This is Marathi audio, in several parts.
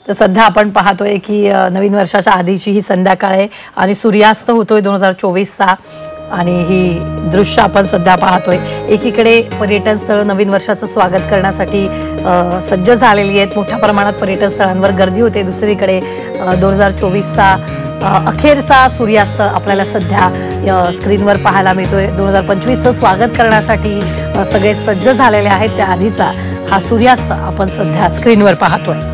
तर सध्या आपण पाहतोय की नवीन वर्षाच्या आधीची ही संध्याकाळ आहे आणि सूर्यास्त होतोय 2024चा आणि ही दृश्य आपण सध्या पाहतोय। एकीकडे पर्यटन स्थळ नवीन वर्षाचं स्वागत करण्यासाठी सज्ज झालेली आहेत, मोठ्या प्रमाणात पर्यटन स्थळांवर गर्दी होते। दुसरीकडे 2024चा अखेरचा सूर्यास्त आपल्याला सध्या स्क्रीनवर पाहायला मिळतोय। 2025चं स्वागत करण्यासाठी सगळे सज्ज झालेले आहेत, त्या आधीचा हा सूर्यास्त आपण सध्या स्क्रीनवर पाहतोय।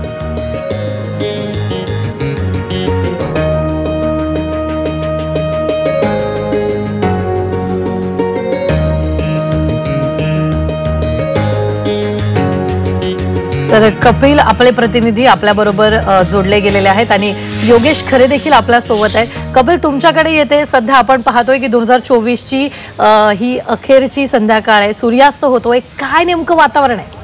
तर कपिल आपले प्रतिनिधी आपल्या बरोबर जोडले गेलेले आहेत आणि योगेश खरे देखील आपल्या सोबत आहे। कपिल, तुमच्याकडे येते सध्या आपण पाहतोय की 2024ची ही अखेरची संध्याकाळ आहे, सूर्यास्त होतोय, काय नेमकं वातावरण आहे?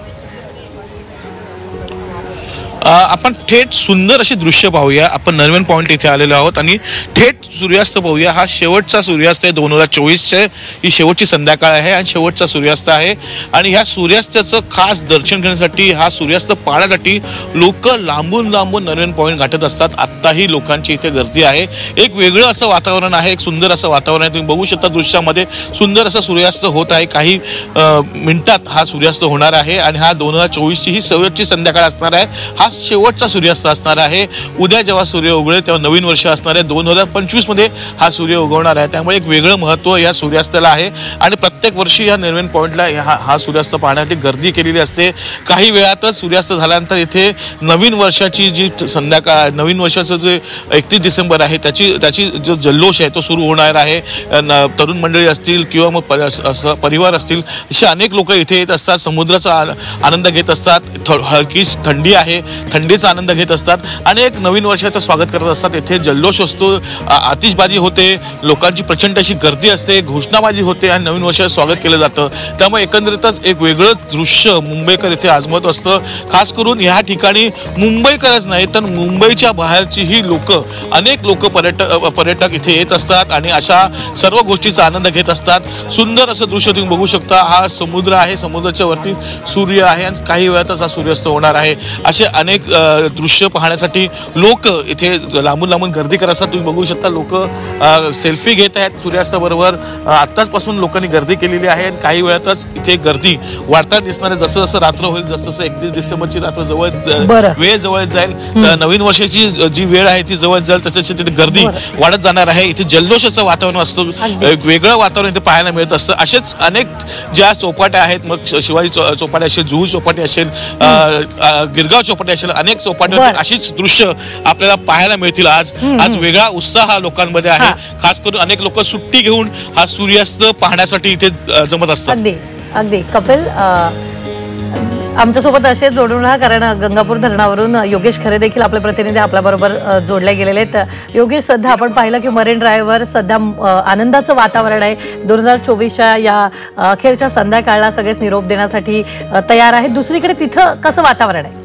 आपण थेट सुंदर अशी दृश्य पाहूया। आपण नरवेन पॉइंट इथे आलेलो आहोत आणि थेट सूर्यास्त पाहूया। हा शेवटचा सूर्यास्त आहे 2024चे, ही शेवटची संध्याकाळ आहे आणि शेवटचा सूर्यास्त आहे आणि ह्या सूर्यास्ताचं खास दर्शन घेण्यासाठी, हा सूर्यास्त पाहण्यासाठी लोक लांबून लांबून नरवेन पॉइंट गाठत असतात। आत्ताही लोकांची इथे गर्दी आहे। एक वेगळं असं वातावरण आहे, एक सुंदर असं वातावरण आहे। तुम्ही बघू शकता दृश्यामध्ये सुंदर असा सूर्यास्त होत आहे। काही मिनिटात हा सूर्यास्त होणार आहे आणि हा 2024ची ही शेवटची संध्याकाळ असणार आहे। हा शेवटचा सूर्यास्त असणार आहे। उद्या जेव्हा सूर्य उगवेल तेव्हा नवीन वर्ष असणार आहे। 2025 मध्ये हा सूर्य उगवणार आहे, त्यामुळे एक वेगळं महत्त्व या सूर्यास्ताला आहे आणि प्रत्येक वर्षी या नरवेन पॉइंटला हा सूर्यास्त पाहण्यासाठी गर्दी केलेली असते। काही वेळातच सूर्यास्त झाल्यानंतर इथे नवीन वर्षाची जी संध्याकाळ, नवीन वर्षाचं जे 31 डिसेंबर आहे त्याची जो जल्लोष आहे तो सुरू होणार आहे। तरुण मंडळी असतील किंवा मग परिवार असतील, असे अनेक लोक इथे येत असतात, समुद्राचा आनंद घेत असतात। हलकी थंडी आहे, थंडीचा आनंद घेत असतात आणि एक नवीन वर्षाचं स्वागत करत असतात। इथे जल्लोष असतो, आतिषबाजी होते, लोकांची प्रचंड अशी गर्दी असते, घोषणाबाजी होते आणि नवीन वर्षाचं स्वागत केलं जातं। त्यामुळे एकंदरीतच एक वेगळं दृश्य मुंबईकर इथे आजमत असतं। खास करून ह्या ठिकाणी मुंबईकरच नाही तर मुंबईच्या बाहेरचीही लोक, अनेक लोक पर्यटक इथे येत असतात आणि अशा सर्व गोष्टीचा आनंद घेत असतात। सुंदर असं दृश्य तुम्ही बघू शकता। हा समुद्र आहे, समुद्राच्या वरती सूर्य आहे आणि काही वेळातच हा सूर्यास्त होणार आहे। असे अनेक दृश्य पाहण्यासाठी लोक इथे लांबून लांबून गर्दी करत असतात। तुम्ही बघू शकता लोक सेल्फी घेत आहेत सूर्यास्ताबरोबर। आत्ताचपासून लोकांनी गर्दी केलेली आहे आणि काही वेळातच इथे गर्दी वाढताना दिसणार आहे। जसं जसं रात्र होईल, जसं जसं 31 डिसेंबरची रात्र वेळ जवळ जाईल, नवीन वर्षाची जी वेळ आहे ती जवळ जाईल, तसं तिथे गर्दी वाढत जाणार आहे। इथे जल्लोषाचं वातावरण असतं, वेगळं वातावरण इथे पाहायला मिळत असतं। असेच अनेक ज्या चौपाट्या आहेत, मग शिवाजी चौपाटी असेल, जुहू चौपाटी असेल, गिरगाव चौपाटी असेल, अनेक चौपाट्यावर अशीच दृश्य आपल्याला पाहायला मिळतील। आज वेगळा उत्साह लोकांमध्ये आहे। खास करून अनेक लोक सुट्टी घेऊन हा सूर्यास्त पाहण्यासाठी इथे जमत असतात। अगदी कपिल, आमच्यासोबत असे जोडून राहा, कारण गंगापूर धरणावरून योगेश खरे देखील आपले प्रतिनिधी आपल्या बरोबर जोडले गेलेले आहेत। योगेश, सध्या आपण पाहिलं की मरीन ड्राईव्हवर सध्या आनंदाचं वातावरण आहे। 2024च्या या अखेरच्या संध्याकाळला सगळेच निरोप देण्यासाठी तयार आहेत। दुसरीकडे तिथं कसं वातावरण आहे?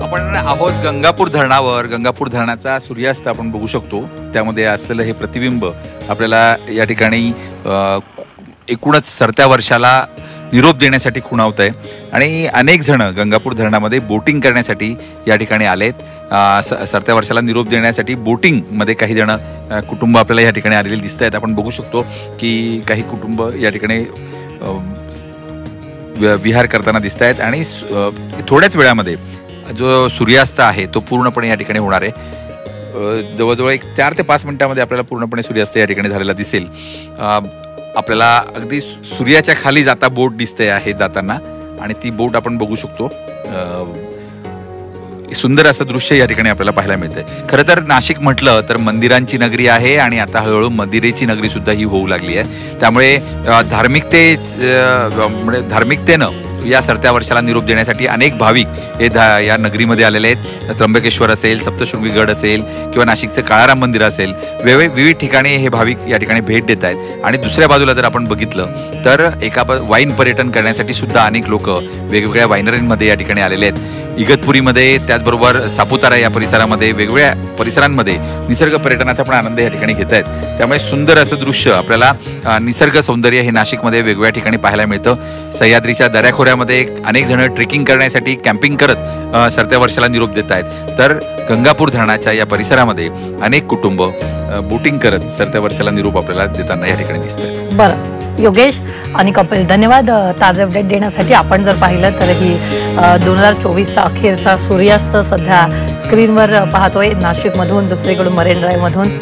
आपण आहोत गंगापूर धरणावर। गंगापूर धरणाचा सूर्यास्त आपण बघू शकतो, त्यामध्ये असलेलं हे प्रतिबिंब आपल्याला या ठिकाणी एकूणच सरत्या वर्षाला निरोप देण्यासाठी खुणावत आहे आणि अनेक जण गंगापूर धरणामध्ये बोटिंग करण्यासाठी या ठिकाणी आलेत। सरत्या वर्षाला निरोप देण्यासाठी बोटिंगमध्ये काही जण कुटुंब आपल्याला या ठिकाणी आलेले दिसत आहेत। आपण बघू शकतो की काही कुटुंब या ठिकाणी विहार करताना दिसत आहेत आणि थोड्याच वेळामध्ये जो सूर्यास्त आहे तो पूर्णपणे या ठिकाणी होणार आहे। जवळजवळ 4 ते 5 मिनिटांमध्ये आपल्याला पूर्णपणे सूर्यास्त या ठिकाणी झालेला दिसेल। आपल्याला अगदी सूर्याच्या खाली जाता बोट दिसते आहे जाताना आणि ती बोट आपण बघू शकतो। सुंदर असं दृश्य या ठिकाणी आपल्याला पाहायला मिळतंय। खरं तर नाशिक म्हटलं तर मंदिरांची नगरी आहे आणि आता हळूहळू मदिरेची नगरी सुद्धा ही होऊ लागली आहे। त्यामुळे धार्मिकतेनं या सरत्या वर्षाला निरोप देण्यासाठी अनेक भाविक हे या नगरीमध्ये आलेले आहेत। त्र्यंबकेश्वर असेल, सप्तशृंगी गड असेल किंवा नाशिकचं काळाराम मंदिर असेल, विविध ठिकाणी हे भाविक या ठिकाणी भेट देत आहेत। आणि दुसऱ्या बाजूला जर आपण बघितलं तर वाईन पर्यटन करण्यासाठी सुद्धा अनेक लोक वेगवेगळ्या वायनरींमध्ये या ठिकाणी आलेले आहेत। इगतपुरीमध्ये, त्याचबरोबर सापुतारा या परिसरामध्ये, वेगवेगळ्या परिसरांमध्ये निसर्ग पर्यटनाचा पण आनंद या ठिकाणी घेत आहेत. त्यामुळे सुंदर असं दृश्य आपल्याला निसर्ग सौंदर्य हे नाशिकमध्ये वेगवेगळ्या ठिकाणी पाहायला मिळतं. सह्याद्रीच्या दऱ्याखोऱ्यामध्ये अनेक जण ट्रेकिंग करण्यासाठी कॅम्पिंग करत सरत्या वर्षाला निरोप देत आहेत, तर गंगापूर धरणाच्या या परिसरामध्ये अनेक कुटुंब बोटिंग करत सरत्या वर्षाला निरोप आपल्याला देताना या ठिकाणी दिसत आहेत. बरं योगेश आणि कपिल, धन्यवाद ताजे अपडेट देण्यासाठी. आपण जर पाहिलं तर ही 2024चा अखेरचा सूर्यास्त सध्या स्क्रीनवर पाहतोय नाशिकमधून. दुसरीकडून मरीन ड्राईव्हमधून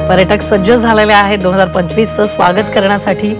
पर्यटक सज्ज झालेले आहेत 2025चं स्वागत करण्यासाठी.